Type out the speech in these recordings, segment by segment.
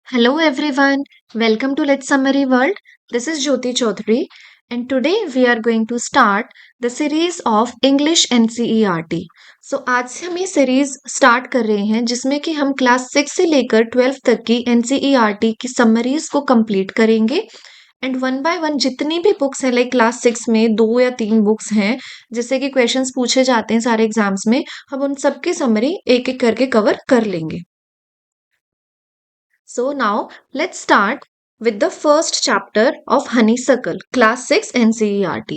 Hello everyone, welcome to Let's Summary World. This is Jyoti Chaudhary and today we are going to start the series of English NCERT. So आज से हम ये series start कर रहे हैं जिसमें कि हम क्लास 6 से लेकर 12 तक की NCERT की समरीज को कंप्लीट करेंगे एंड वन बाय वन जितनी भी बुक्स हैं लाइक क्लास 6 में 2 या 3 बुक्स हैं जिससे कि क्वेश्चंस पूछे जाते हैं सारे एग्जाम्स में हम उन सब की समरी एक एक करके कवर कर लेंगे. So now let's start with the first chapter of Honeysuckle, Class 6 NCERT.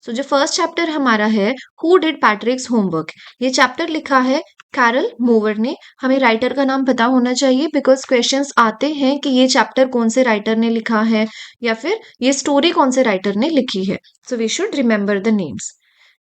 So जो फर्स्ट चैप्टर हमारा है Who did Patrick's homework? ये चैप्टर लिखा है कैरल मूवर ने. हमें राइटर का नाम पता होना चाहिए बिकॉज क्वेश्चंस आते हैं कि ये चैप्टर कौन से राइटर ने लिखा है या फिर ये स्टोरी कौन से राइटर ने लिखी है. So we should remember the names.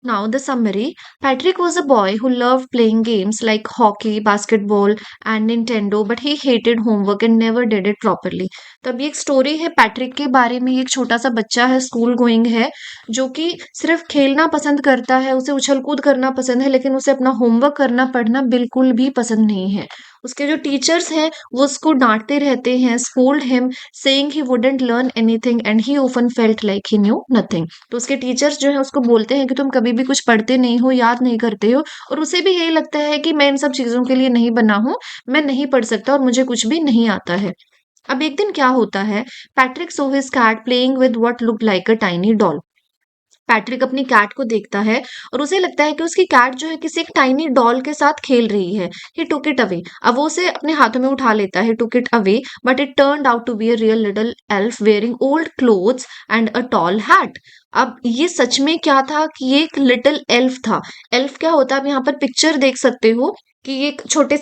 Now, the summary. Patrick was a boy who loved playing games like hockey, basketball, and Nintendo, but he hated homework and never did it properly. तो अब ये एक story है Patrick के बारे में. ये एक छोटा सा बच्चा है, स्कूल गोइंग है, जो कि सिर्फ खेलना पसंद करता है, उसे उछल कूद करना पसंद है, लेकिन उसे अपना होमवर्क करना पढ़ना बिल्कुल भी पसंद नहीं है. उसके जो टीचर्स हैं वो उसको डांटते रहते हैं, scold him saying he wouldn't learn anything and he often felt like he knew nothing. तो उसके टीचर्स जो है उसको बोलते हैं कि तुम कभी भी कुछ पढ़ते नहीं हो, याद नहीं करते हो, और उसे भी यही लगता है कि मैं इन सब चीजों के लिए नहीं बना हूं, मैं नहीं पढ़ सकता और मुझे कुछ भी नहीं आता है. अब एक दिन क्या होता है, Patrick saw his cat playing with what looked like a tiny doll. Patrick अपनी कैट को देखता है और उसे लगता है कि उसकी कैट जो है किसी एक टाइनी डॉल के साथ खेल रही है. He took it away. अब वो उसे अपने हाथों में उठा लेता है. Took it away but it turned out to be a real little elf wearing old clothes and a tall hat. अब ये सच में क्या था कि ये एक लिटिल एल्फ था. एल्फ क्या होता है, आप यहाँ पर पिक्चर देख सकते हो कि ये एक छोटा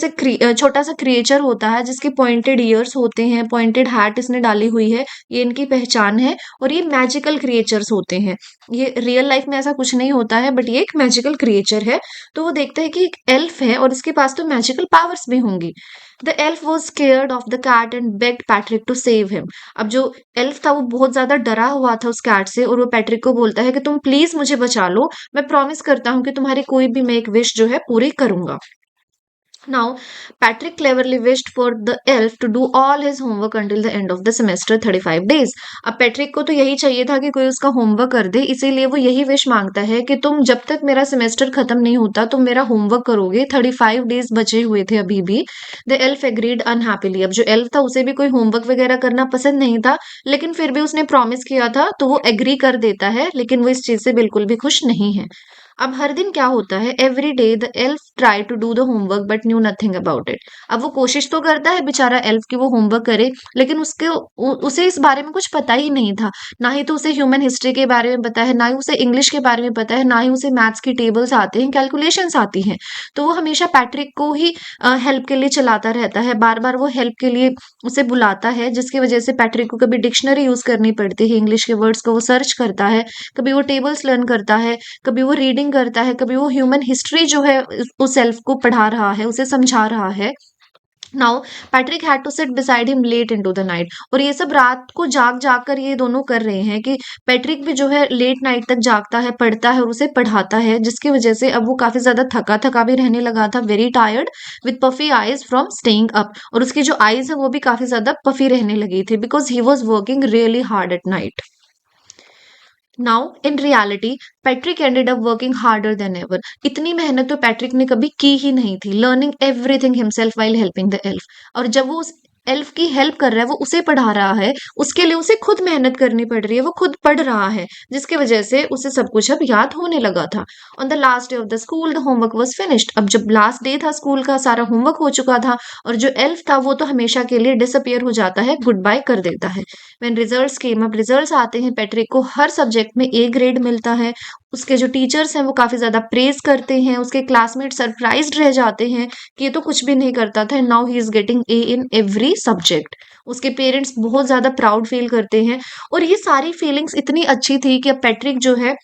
सा क्रिएचर होता है जिसके पॉइंटेड ईयर्स होते हैं, पॉइंटेड हैट इसने डाली हुई है, ये इनकी पहचान है. और ये मैजिकल क्रिएचर्स होते हैं. ये रियल लाइफ में ऐसा कुछ नहीं होता है बट ये एक मैजिकल क्रिएचर है. तो वो देखता है कि एक एल्फ है और इसके पास तो मैजिकल पावर्स भी होंगी. The elf was scared of the cat and begged Patrick to save him. अब जो एल्फ था वो बहुत ज्यादा डरा हुआ था उस कैट से और वो पैट्रिक को बोलता है कि तुम प्लीज मुझे बचा लो, मैं प्रॉमिस करता हूँ कि तुम्हारी कोई भी मैं एक विश जो है पूरी करूंगा. Now, Patrick cleverly wished for the elf to do all his homework until the end of the semester 35 days. अब पैट्रिक को तो यही चाहिए था कि कोई उसका होमवर्क कर दे, इसीलिए वो यही विश मांगता है कि तुम जब तक मेरा सेमेस्टर खत्म नहीं होता तुम मेरा होमवर्क करोगे. 35 डेज बचे हुए थे अभी भी. The elf agreed unhappily. अब जो एल्फ था उसे भी कोई होमवर्क वगैरह करना पसंद नहीं था, लेकिन फिर भी उसने प्रॉमिस किया था तो वो एग्री कर देता है, लेकिन वो इस चीज से बिल्कुल भी खुश नहीं है. अब हर दिन क्या होता है, every day the elf try to do the homework but knew nothing about it. अब वो कोशिश तो करता है बेचारा एल्फ कि वो होमवर्क करे, लेकिन उसे इस बारे में कुछ पता ही नहीं था. ना ही तो उसे ह्यूमन हिस्ट्री के बारे में पता है, ना ही उसे इंग्लिश के बारे में पता है, ना ही उसे मैथ्स की टेबल्स आते हैं, कैलकुलेशंस आती हैं. तो वो हमेशा पैट्रिक को ही हेल्प के लिए चलाता रहता है. बार बार वो हेल्प के लिए उसे बुलाता है, जिसकी वजह से पैट्रिक को कभी डिक्शनरी यूज करनी पड़ती है, इंग्लिश के वर्ड्स को वो सर्च करता है, कभी वो टेबल्स लर्न करता है, कभी वो रीडिंग करता है, कभी वो ह्यूमन हिस्ट्री जो है उस सेल्फ को पढ़ा रहा है, उसे समझा रहा है. Now Patrick had to sit beside him late into the night. और ये सब रात को जाग जाग कर ये दोनों कर रहे हैं कि पैट्रिक भी जो है लेट नाइट तक जागता है, पढ़ता है और उसे पढ़ाता है, जिसकी वजह से अब वो काफी ज्यादा थका थका भी रहने लगा था, very tired with puffy eyes from staying up. और उसकी जो आईज है वो भी काफी ज्यादा पफी रहने लगी थी because he was working really hard at night. Now in reality Patrick ended up working harder than ever. इतनी मेहनत तो पैट्रिक ने कभी की ही नहीं थी, learning everything himself while helping the elf. और जब वो उस एल्फ की हेल्प कर रहा है, वो उसे पढ़ा रहा है, उसके लिए उसे खुद मेहनत करनी पड़ रही है, वो खुद पढ़ रहा है, जिसकी वजह से उसे सब कुछ अब याद होने लगा था. On the last day of the school the homework was finished. अब जब लास्ट डे था स्कूल का, सारा होमवर्क हो चुका था और जो एल्फ था वो तो हमेशा के लिए डिसअपियर हो जाता है, गुड बाय कर देता है. व्हेन रिजल्ट्स केम, अब रिजल्ट्स आते हैं, पैट्रिक को हर सब्जेक्ट में ए ग्रेड मिलता है. उसके जो टीचर्स हैं वो काफी ज्यादा प्रेज करते हैं, उसके क्लासमेट सरप्राइज्ड रह जाते हैं कि ये तो कुछ भी नहीं करता था, now he is getting a in every subject. उसके पेरेंट्स बहुत ज्यादा प्राउड फील करते हैं. और ये सारी फीलिंग्स इतनी अच्छी थी कि अब पैट्रिक जो है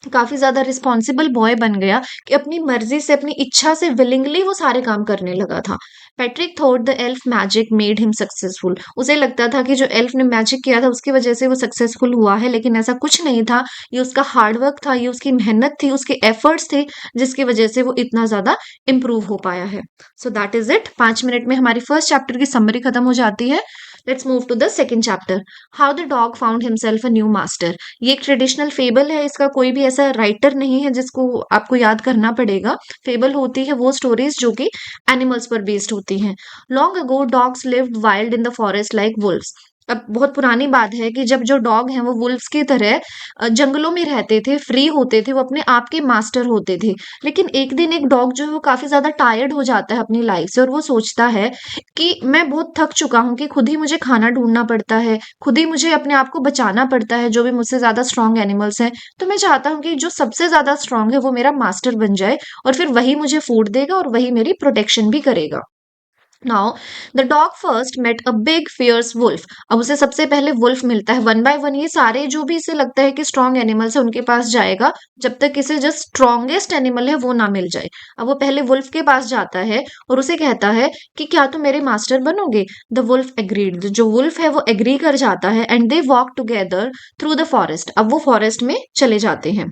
काफी ज्यादा रिस्पॉन्सिबल बॉय बन गया कि अपनी मर्जी से, अपनी इच्छा से विलिंगली वो सारे काम करने लगा था. Patrick thought the elf magic made him successful. उसे लगता था कि जो एल्फ ने मैजिक किया था उसकी वजह से वो सक्सेसफुल हुआ है, लेकिन ऐसा कुछ नहीं था. ये उसका हार्डवर्क था, ये उसकी मेहनत थी, उसके एफर्ट्स थे, जिसकी वजह से वो इतना ज्यादा इम्प्रूव हो पाया है. So that is it. 5 minute में हमारी फर्स्ट चैप्टर की समरी खत्म हो जाती है. Let's move to the second chapter, how the dog found himself a new master. ये एक ट्रेडिशनल फेबल है, इसका कोई भी ऐसा राइटर नहीं है जिसको आपको याद करना पड़ेगा। फेबल होती है वो स्टोरीज जो कि एनिमल्स पर बेस्ड होती हैं। Long ago dogs lived wild in the forest like Wolves. अब बहुत पुरानी बात है कि जब जो डॉग हैं वो वुल्व्स की तरह जंगलों में रहते थे, फ्री होते थे, वो अपने आप के मास्टर होते थे। लेकिन एक दिन एक डॉग जो है वो काफी ज्यादा टायर्ड हो जाता है अपनी लाइफ से, और वो सोचता है कि मैं बहुत थक चुका हूँ, कि खुद ही मुझे खाना ढूंढना पड़ता है, खुद ही मुझे अपने आप को बचाना पड़ता है जो भी मुझसे ज्यादा स्ट्रांग एनिमल्स हैं। तो मैं चाहता हूँ कि जो सबसे ज्यादा स्ट्रांग है वो मेरा मास्टर बन जाए, और फिर वही मुझे फूड देगा और वही मेरी प्रोटेक्शन भी करेगा। Now the dog first met a big fierce wolf. अब उसे सबसे पहले वुल्फ मिलता है। वन बाय वन ये सारे जो भी इसे लगता है कि स्ट्रांग एनिमल्स है उनके पास जाएगा, जब तक इसे जो स्ट्रॉन्गेस्ट एनिमल है वो ना मिल जाए। अब वो पहले वुल्फ के पास जाता है और उसे कहता है कि क्या तुम मेरे मास्टर बनोगे। The wolf agreed. जो वुल्फ है वो एग्री कर जाता है, and they walk together through the forest. अब वो फॉरेस्ट में चले जाते हैं।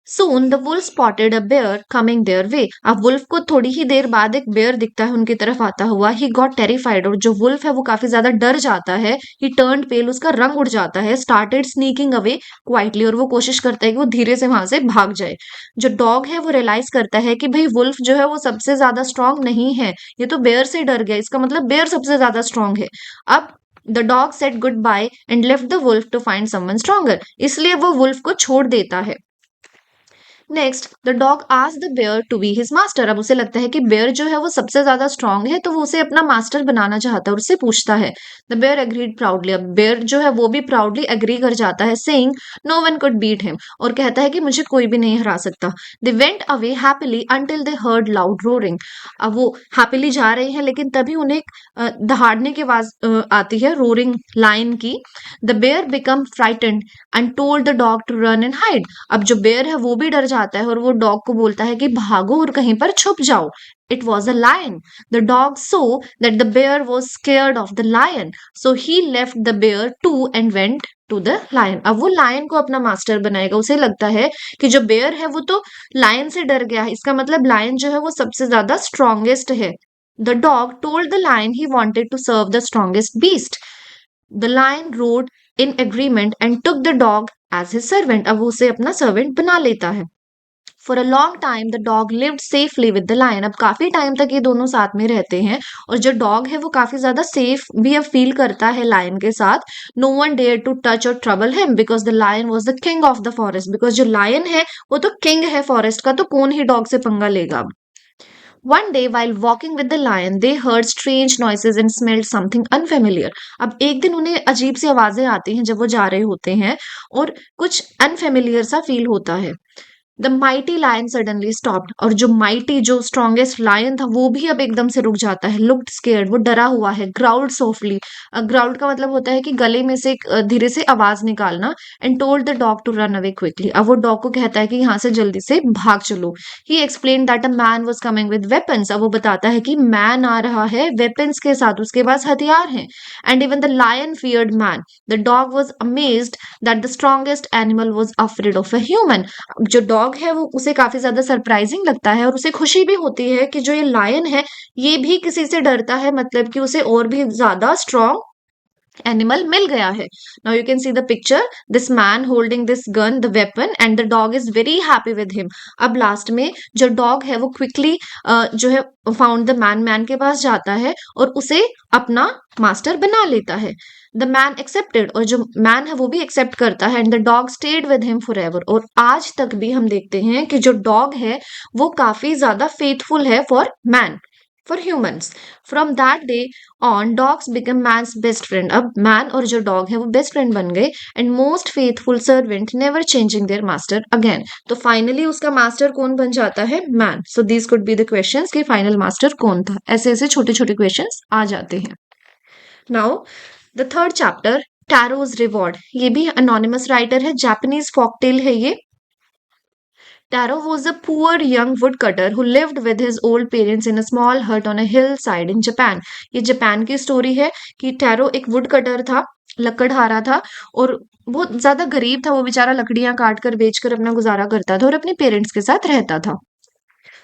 Soon the wolf spotted a bear coming their way. अब वुल्फ को थोड़ी ही देर बाद एक बेयर दिखता है उनकी तरफ आता हुआ। He got terrified, और जो वुल्फ है वो काफी ज्यादा डर जाता है। He turned pale, उसका रंग उड़ जाता है। Started sneaking away quietly, और वो कोशिश करता है कि वो धीरे से वहां से भाग जाए। जो डॉग है वो रियलाइज करता है कि भाई वुल्फ जो है वो सबसे ज्यादा स्ट्रांग नहीं है, ये तो बेयर से डर गया, इसका मतलब बेयर सबसे ज्यादा स्ट्रांग है। अब the dog said goodbye and left the wolf to find someone stronger, इसलिए वो वुल्फ को छोड़ देता है। Next the dog ask the bear to be his master. अब उसे लगता है कि बेयर जो है वो सबसे ज्यादा स्ट्रांग है, तो वो उसे अपना मास्टर बनाना चाहता है, और उससे पूछता है। The bear agreed proudly. अब बेयर जो है वो भी प्राउडली एग्री कर जाता है, saying no one could beat him, और कहता है कि मुझे कोई भी नहीं हरा सकता। They went away happily until they heard loud roaring. अब वो हैप्पीली जा रहे हैं, लेकिन तभी उन्हें दहाड़ने की आवाज आती है, रोरिंग लाइन की। The bear become frightened and told the dog to run and hide. अब जो बेयर है वो भी डर जाता है और वो डॉग को बोलता है कि भागो और कहीं पर छुप जाओ। It was a lion. The dog saw that the bear was scared of the lion, so he left the bear too and went to the lion. अब वो लायन को अपना मास्टर बनाएगा। उसे लगता है कि जो बेयर है वो तो लायन से डर गया है, इसका मतलब लायन जो है वो सबसे ज्यादा स्ट्रॉन्गेस्ट है। The dog told the lion he wanted to serve the strongest beast. The lion roared in agreement and took the dog as his servant. अब वो उसे अपना सर्वेंट बना लेता है। For a long time the dog lived safely with the lion. अब काफी time तक ये दोनों साथ में रहते हैं, और जो डॉग है वो काफी ज्यादा सेफ भी अब फील करता है लायन के साथ। No one dared to touch or trouble him because the lion was the king of the forest. Because जो लायन है वो तो किंग है फॉरेस्ट का, तो कौन ही डॉग से पंगा लेगा अब। One day, while walking with the lion, they heard strange noises and smelled something unfamiliar. अब एक दिन उन्हें अजीब सी आवाजें आती हैं जब वो जा रहे होते हैं, और कुछ अनफेमिलियर सा फील होता है। The mighty lion suddenly stopped, और जो माइटी जो स्ट्रॉन्गेस्ट लायन था वो भी अब एकदम से रुक जाता है। लुक्ड स्केयर्ड, वो डरा हुआ है। ग्राउल्ड सॉफ्टली, ग्राउल्ड का मतलब होता है कि गले में से एक धीरे से आवाज निकालना। And told the dog to run away quickly. अब वो डॉग को कहता है कि यहाँ से जल्दी से भाग चलो। He explain that a man was coming with weapons. अब वो बताता है कि मैन आ रहा है वेपन्स के साथ, उसके पास हथियार हैं। And even the lion feared man. The dog was amazed that the strongest animal was afraid of a human. जो डॉग है वो उसे काफी ज्यादा सरप्राइजिंग लगता है, और उसे खुशी भी होती है कि जो ये लायन है ये भी किसी से डरता है, मतलब कि उसे और भी ज्यादा स्ट्रॉन्ग एनिमल मिल गया है। Now you can see the picture, this man holding this gun, the weapon, and the dog is very happy with him. अब लास्ट में जो डॉग है वो क्विकली जो है फाउंड द मैन, मैन के पास जाता है और उसे अपना मास्टर बना लेता है। द मैन एक्सेप्टेड, और जो मैन है वो भी एक्सेप्ट करता है। And the dog stayed with him for ever, और आज तक भी हम देखते हैं कि जो डॉग है वो काफी ज्यादा फेथफुल है for man, for humans. From that day on dogs become man's best friend. अब मैन और जो डॉग है वो बेस्ट फ्रेंड बन गए, and most faithful servant, never changing their master again. तो फाइनली उसका मास्टर कौन बन जाता है? Man. So these could be the questions कि फाइनल मास्टर कौन था। ऐसे ऐसे छोटे छोटे क्वेश्चंस आ जाते हैं। Now the third chapter, Taro's reward. ये भी अनोनिमस राइटर है, जापानीज फॉकटेल है ये। Taro was a poor young woodcutter who lived with his old parents in a small hut on a hillside in Japan. ये Japan की story है कि tarot एक वुडकटर था, लकड़हारा था, और बहुत ज्यादा गरीब था। वो बेचारा लकड़ियां काट कर बेचकर अपना गुजारा करता था और अपने पेरेंट्स के साथ रहता था।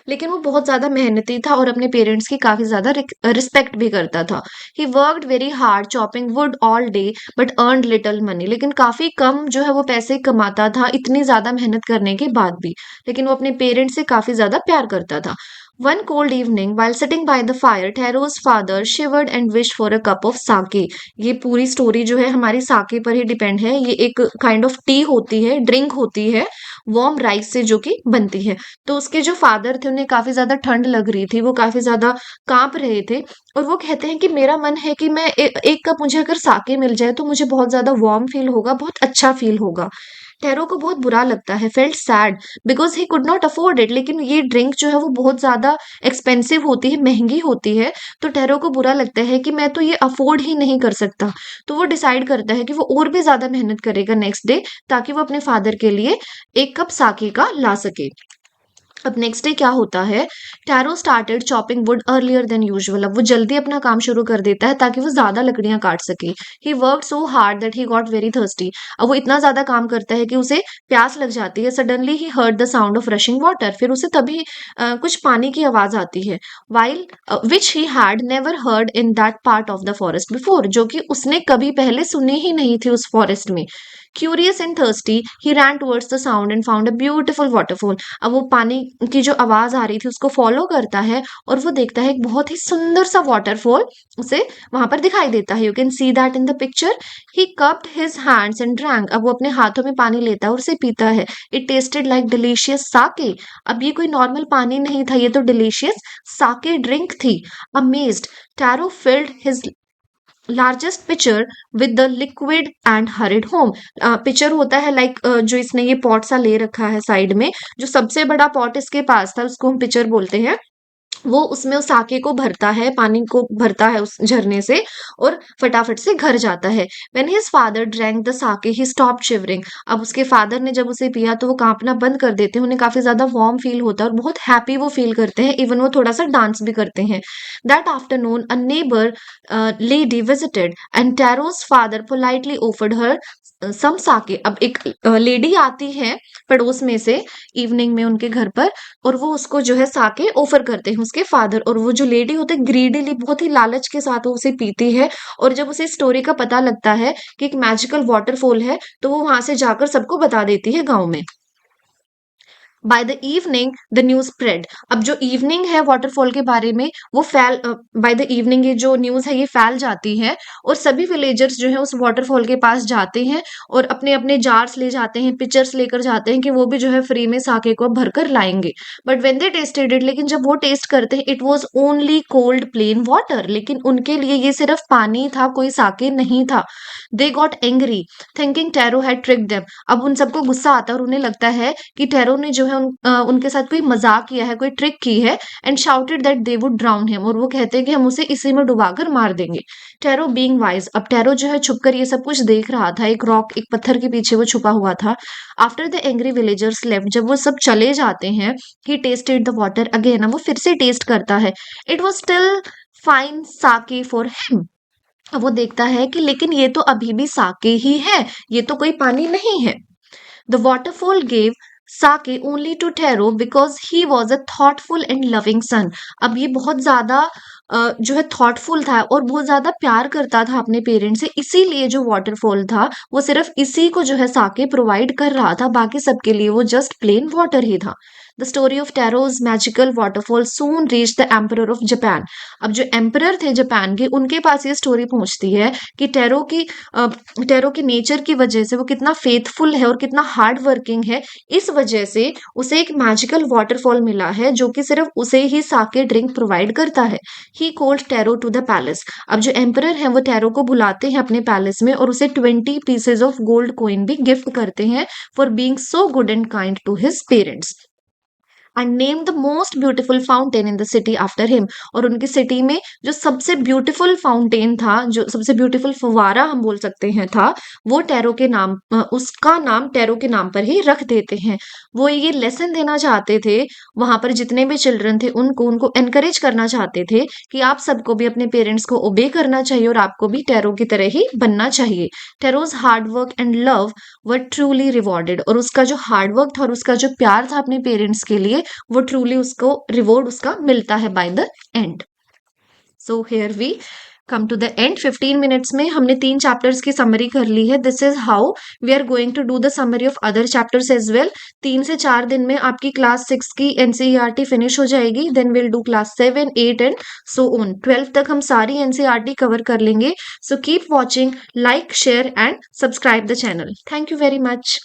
लेकिन वो बहुत ज़्यादा मेहनती था और अपने पेरेंट्स की काफ़ी ज़्यादा रिस्पेक्ट भी करता था। He worked very hard chopping would all day but earned little money, लेकिन काफ़ी कम जो है वो पैसे कमाता था इतनी ज़्यादा मेहनत करने के बाद भी, लेकिन वो अपने पेरेंट्स से काफ़ी ज़्यादा प्यार करता था। One cold evening, while sitting by the fire, Taro's father shivered and wished for a cup of sake. ये पूरी स्टोरी जो है हमारी साके पर ही डिपेंड है। ये एक काइंड ऑफ टी होती है, ड्रिंक होती है, वार्म राइस से जो कि बनती है। तो उसके जो फादर थे उन्हें काफी ज्यादा ठंड लग रही थी, वो काफी ज्यादा कांप रहे थे और वो कहते हैं कि मेरा मन है कि मैं एक कप मुझे अगर साके मिल जाए तो मुझे बहुत ज्यादा वार्म फील होगा, बहुत अच्छा फील होगा। टैरो को बहुत बुरा लगता है, felt sad because he could not afford it, लेकिन ये ड्रिंक जो है वो बहुत ज्यादा एक्सपेंसिव होती है, महंगी होती है। तो टैरो को बुरा लगता है कि मैं तो ये अफोर्ड ही नहीं कर सकता। तो वो डिसाइड करता है कि वो और भी ज्यादा मेहनत करेगा नेक्स्ट डे, ताकि वो अपने फादर के लिए एक कप साके का ला सके। अब नेक्स्ट डे क्या होता है, tarot started chopping would earlier than usual. अब वो जल्दी अपना काम शुरू कर देता है ताकि वो ज्यादा लकड़ियां काट सके। He work so hard that he got very thirsty. अब वो इतना ज्यादा काम करता है कि उसे प्यास लग जाती है। Suddenly he heard the sound of rushing water, फिर उसे तभी कुछ पानी की आवाज आती है। While which he had never heard in that part of the forest before, जो कि उसने कभी पहले सुनी ही नहीं थी उस फॉरेस्ट में। Curious and thirsty he ran towards the sound and found a beautiful waterfall. अब वो पानी की जो आवाज आ रही थी उसको फॉलो करता है और वो देखता है एक बहुत ही सुंदर सा वाटरफॉल उसे वहां पर दिखाई देता है। You can see that in the picture. He cupped his hands and drank. अब वो अपने हाथों में पानी लेता है और उसे पीता है। इट टेस्टेड लाइक डिलीशियस साके। अब ये कोई नॉर्मल पानी नहीं था, ये तो डिलीशियस साके ड्रिंक थी। Amazed, tarot field his largest picture with the liquid and horrid home. Picture होता है लाइक जो इसने ये पॉट सा ले रखा है साइड में, जो सबसे बड़ा पॉट इसके पास था उसको हम पिक्चर बोलते हैं। वो उसमें उस साके को भरता है, पानी को भरता है उस झरने से और फटाफट से घर जाता है। When his father drank the sake he stop shivering. अब उसके फादर ने जब उसे पिया तो वो कांपना बंद कर देते हैं, उन्हें काफी ज्यादा वार्म फील होता है और बहुत हैप्पी वो फील करते हैं। इवन वो थोड़ा सा डांस भी करते हैं। That afternoon a neighbour lady visited and Taro's father politely offered her some sake. अब एक लेडी आती है पड़ोस में से इवनिंग में उनके घर पर, और वो उसको जो है साके ऑफर करते हैं उसके फादर। और वो जो लेडी होती है ग्रीडीली, बहुत ही लालच के साथ वो उसे पीती है। और जब उसे स्टोरी का पता लगता है कि एक मैजिकल वाटरफॉल है तो वो वहां से जाकर सबको बता देती है गांव में। By the evening the news spread. अब जो इवनिंग है वाटरफॉल के बारे में वो फैल बाय द इवनिंग ये जो न्यूज है ये फैल जाती है और सभी विलेजर्स जो है उस वाटरफॉल के पास जाते हैं और अपने अपने जार्स ले जाते हैं, पिक्चर्स लेकर जाते हैं कि वो भी जो है फ्री में साके को भरकर लाएंगे। But when they tested it, लेकिन जब वो टेस्ट करते हैं it was only cold plain water, लेकिन उनके लिए ये सिर्फ पानी था, कोई साके नहीं था। They got angry thinking tarot had tricked them. अब उन सबको गुस्सा आता है और उन्हें लगता है कि टैरो ने जो है उनके साथ कोई मजाक किया है, कोई ट्रिक की है। And shouted that they would drown him, और वो कहते हैं कि हम उसे इसी में डुबाकर मार देंगे। टैरो बीइंग वाइज, अब टैरो जो है छुपकर ये सब कुछ देख रहा था, एक रॉक, एक पत्थर के पीछे वो छुपा हुआ था। After the angry villagers left, जब वो सब चले जाते हैं, he tested the water again. वो फिर से टेस्ट करता है। It was still fine sake for him. अब वो देखता है कि लेकिन ये तो अभी भी साके ही है, ये तो कोई पानी नहीं है। The waterfall gave sake only to Taro because he was a thoughtful and loving son. अब ये बहुत ज्यादा जो है थॉटफुल था और बहुत ज्यादा प्यार करता था अपने पेरेंट्स से, इसीलिए जो वाटरफॉल था वो सिर्फ इसी को जो है साके प्रोवाइड कर रहा था, बाकी सबके लिए वो जस्ट प्लेन वाटर ही था। The story of Taro's magical waterfall soon reach the emperor of Japan. अब जो एम्परर थे जापान के, उनके पास ये स्टोरी पहुंचती है कि टैरो की नेचर की वजह से वो कितना फेथफुल है और कितना हार्ड वर्किंग है, इस वजह से उसे एक मैजिकल वाटरफॉल मिला है जो कि सिर्फ उसे ही साके ड्रिंक प्रोवाइड करता है। He called Taro to the palace. अब जो एम्परर है वो टैरो को बुलाते हैं अपने पैलेस में और उसे 20 पीसेज ऑफ गोल्ड कॉइन भी गिफ्ट करते हैं for being so good and kind to his parents and name the most beautiful fountain in the city after him. और उनकी सिटी में जो सबसे ब्यूटीफुल फाउंटेन था, जो सबसे ब्यूटीफुल फुवारा हम बोल सकते हैं था, वो टैरो के नाम उसका नाम टैरो के नाम पर ही रख देते हैं। वो ये लेसन देना चाहते थे वहां पर जितने भी चिल्ड्रन थे उनको एनकरेज करना चाहते थे कि आप सबको भी अपने पेरेंट्स को ओबे करना चाहिए और आपको भी टैरो की तरह ही बनना चाहिए। Taro's hard work and love were truly rewarded. और उसका जो हार्ड वर्क था और उसका जो प्यार था अपने पेरेंट्स के लिए, वो ट्रूली उसको रिवॉर्ड उसका मिलता है by the end. So here we come to the end. 15 minutes में हमने 3 चैप्टर्स की समरी कर ली है। This is how we are going to do the summary of other chapters as well. 3 से 4 दिन में आपकी क्लास 6 की एनसीईआरटी फिनिश हो जाएगी। Then will do class 7, 8 and so on. 12 तक हम सारी एनसीईआरटी कवर कर लेंगे। So keep watching, like, share and subscribe the channel. Thank you very much.